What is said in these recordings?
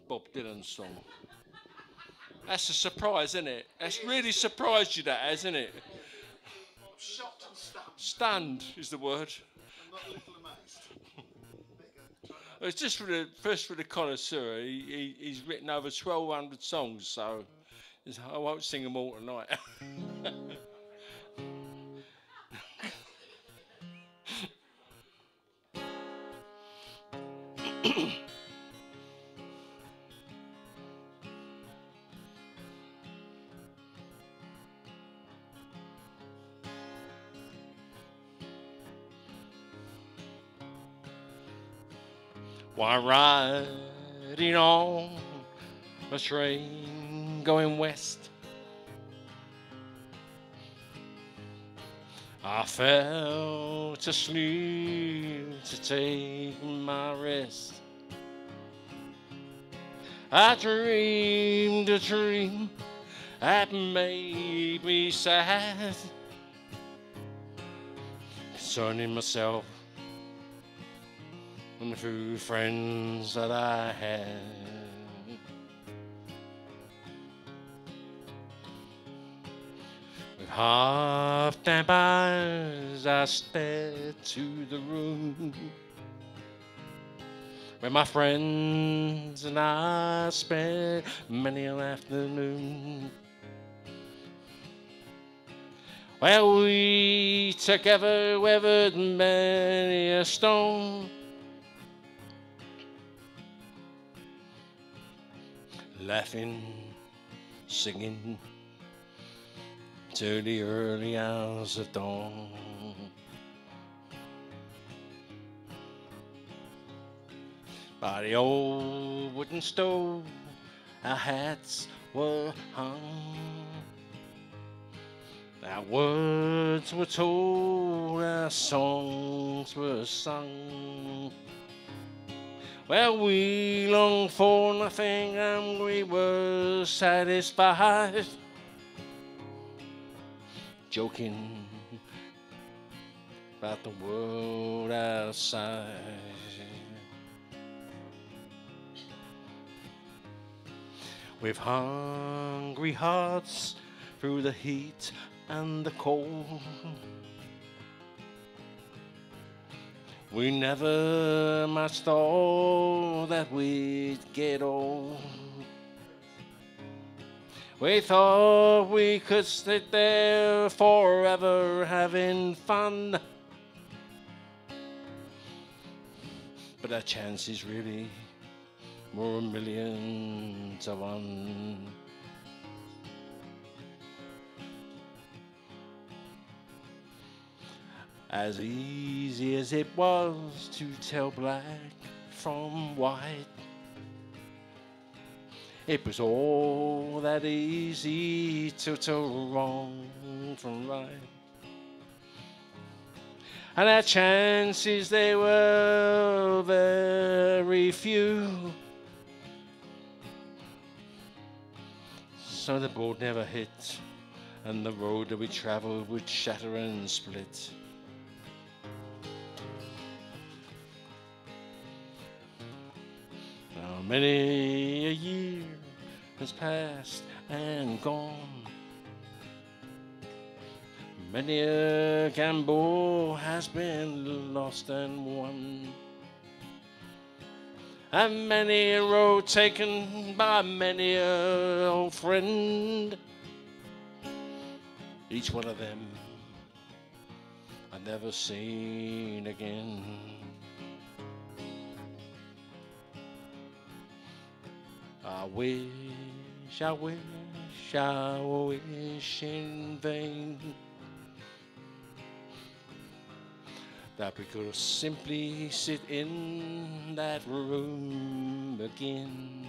Bob Dylan song. That's a surprise, isn't it? That's really surprised you, that has, isn't it? Shocked and stunned. Stunned is the word. I'm not a little amazed. There you go. It's just for the connoisseur. He's written over 1,200 songs, so I won't sing them all tonight. While riding on a train going west, I fell to sleep to take my rest. I dreamed a dream that made me sad concerning myself and the few friends that I had. With half-damp eyes I stared to the room where my friends and I spent many an afternoon. Well, we together weathered many a storm, laughing, singing to the early hours of dawn. By the old wooden stove, our hats were hung, our words were told, our songs were sung. Well, we longed for nothing and we were satisfied, joking about the world outside. With hungry hearts through the heat and the cold, we never much thought that we'd get old. We thought we could sit there forever having fun, but our chances really were a million to one. As easy as it was to tell black from white, it was all that easy to tell wrong from right. And our chances, they were very few, so the board never hit, and the road that we travelled would shatter and split. Now many a year has passed and gone, many a gamble has been lost and won, and many a road taken by many a old friend. Each one of them I've never seen again. I wish in vain that we could simply sit in that room again.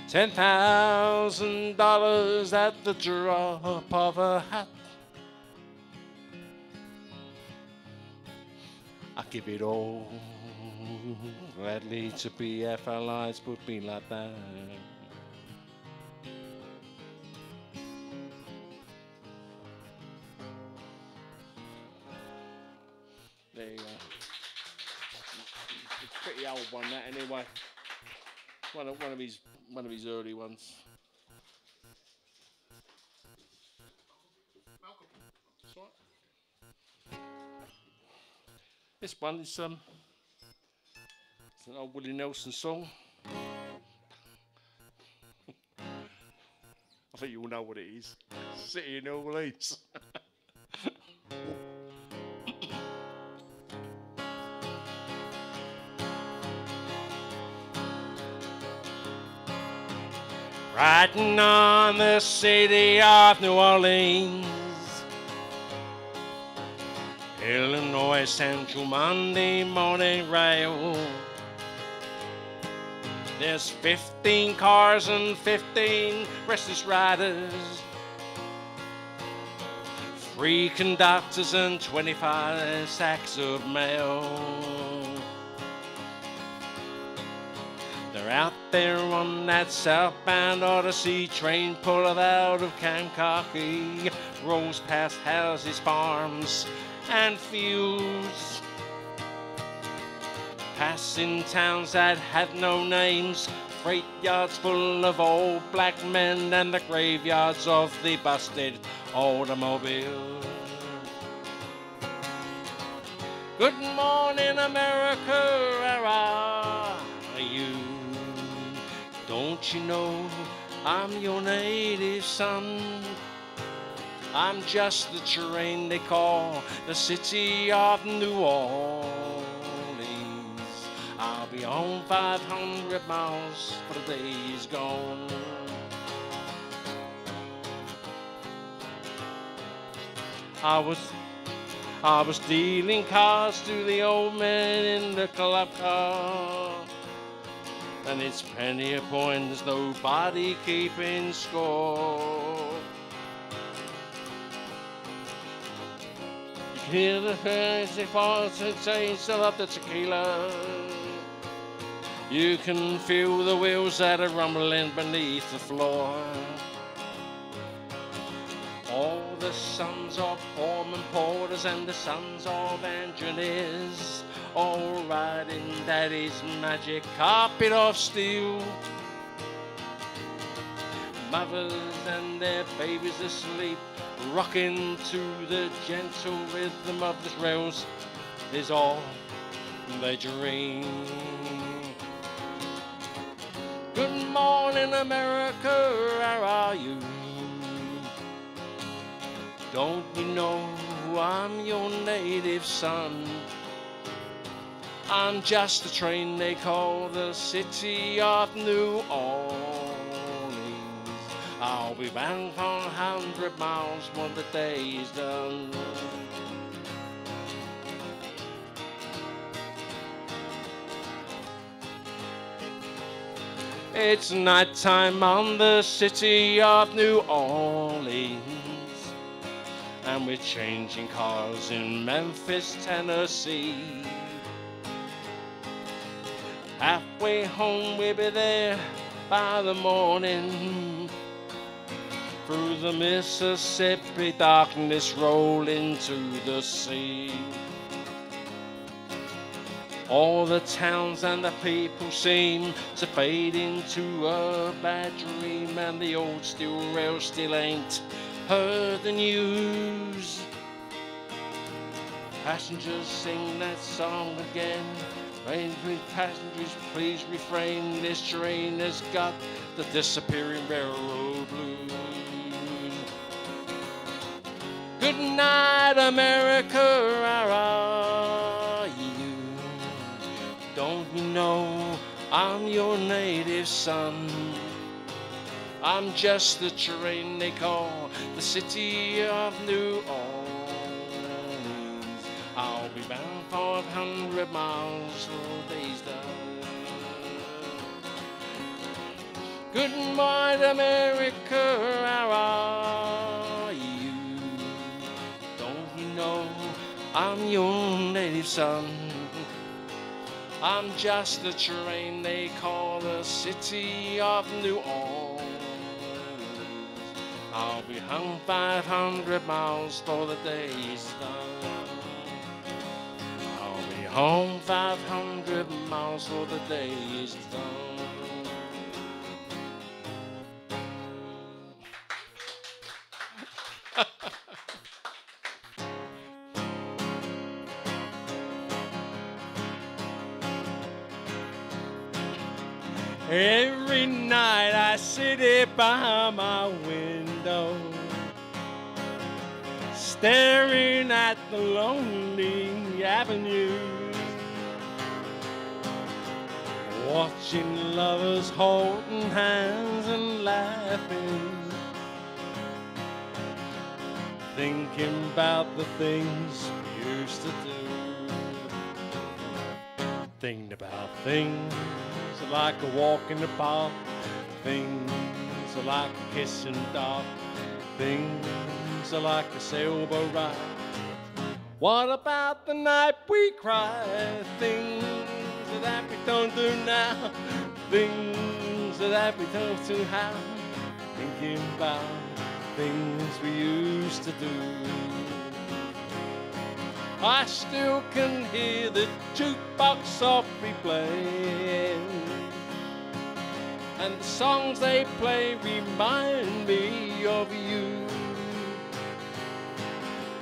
$10,000 at the drop of a hat, I give it all gladly to be if our lives would be like that. There you go. It's a pretty old one, that, anyway. One of his early ones. Malcolm. That's right. This one is it's an old Willie Nelson song. I think you all know what it is. City in New Orleans. Riding on the city of New Orleans, Illinois Central Monday morning rail. There's 15 cars and 15 restless riders, 3 conductors and 25 sacks of mail. They're out there on that southbound Odyssey train, pulling out of Kankakee, rolls past houses, farms, and fields, passing towns that had no names, freight yards full of old black men, and the graveyards of the busted automobiles. Good morning, America, where are you? Don't you know I'm your native son? I'm just the train they call the city of New Orleans. I'll be on 500 miles for the day is gone. I was dealing cards to the old man in the club car, and it's penny a point, there's nobody keeping score. You can hear the fancy falls and taste of the tequila. You can feel the wheels that are rumbling beneath the floor. All the sons of foremen porters and the sons of engineers, all riding daddy's magic carpet of steel. Mothers and their babies asleep, rocking to the gentle rhythm of the rails is all they dream. Good morning, America, where are you? Don't you know I'm your native son? I'm just the train they call the city of New Orleans. I'll be bound for 100 miles when the day is done. It's night time on the city of New Orleans, and we're changing cars in Memphis, Tennessee. Halfway home, we'll be there by the morning. Through the Mississippi, darkness roll into the sea. All the towns and the people seem to fade into a bad dream, and the old steel rail still ain't heard the news. Passengers sing that song again. Rain free passengers, please refrain. This train has got the disappearing railroad blues. Good night, America, where are you? Don't you know I'm your native son? I'm just the train they call the city of New Orleans. I'll be bound 500 miles for days done. Good night, America, where are you? Don't you know I'm your native son? I'm just the train they call the city of New Orleans. I'll be hung 500 miles for the day's done. I'll be home 500 miles for the day's done. Every night I sit here by my window, staring at the lonely avenue, watching lovers holding hands and laughing, thinking about the things we used to do, thinking about things like a walk in the park, things like a kiss in the dark, things like a sailboat ride. What about the night we cried? Things that we don't do now, things that we don't do how, thinking about things we used to do. I still can hear the jukebox softly playing, and the songs they play remind me of you.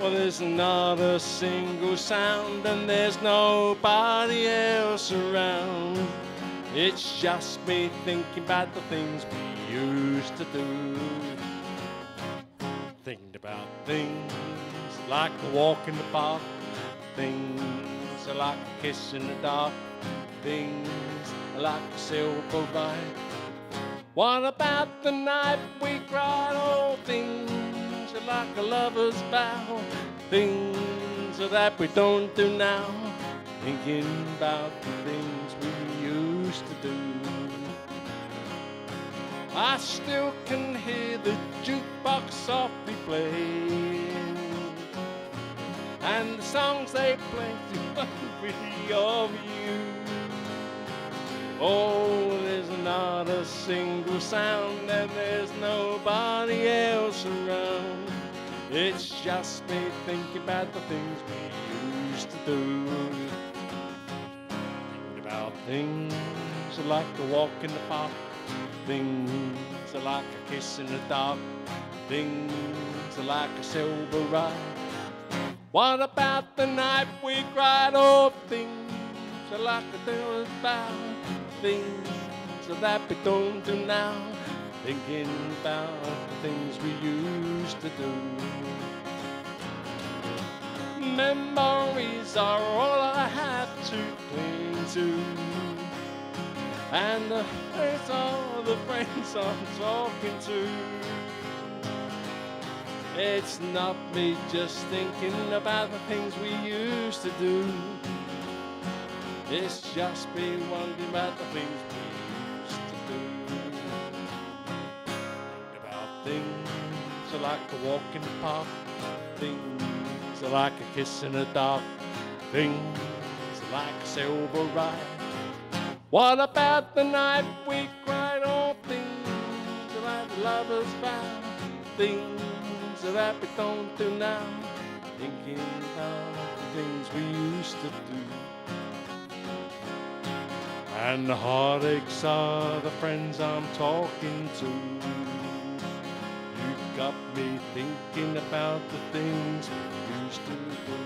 Well, there's not a single sound and there's nobody else around. It's just me thinking about the things we used to do. Thinking about things like the walk in the park, things like a kiss in the dark, things like a sailboat ride. What about the night we cried? Oh, things like a lover's vow, things that we don't do now, thinking about the things we used to do. I still can hear the jukebox softly playing, and the songs they play remind me of you. Oh, there's not a single sound and there's nobody else around. It's just me thinking about the things we used to do. Thinking about things like a walk in the park, things like a kiss in the dark, things like a sailboat ride. What about the night we cried? Oh, things like a devil's vow, things that we don't do now, thinking about the things we used to do. Memories are all I have to cling to, and there's all the friends I'm talking to. It's not me just thinking about the things we used to do. It's just me wondering about the things we used to do. Think about things like a walk in the park, things like a kiss in the dark, things like a sailboat ride. What about the night we cried? Oh, things like lovers vow, things that we don't do now, thinking about the things we used to do. And the heartaches are the friends I'm talking to. You got me thinking about the things we used to do.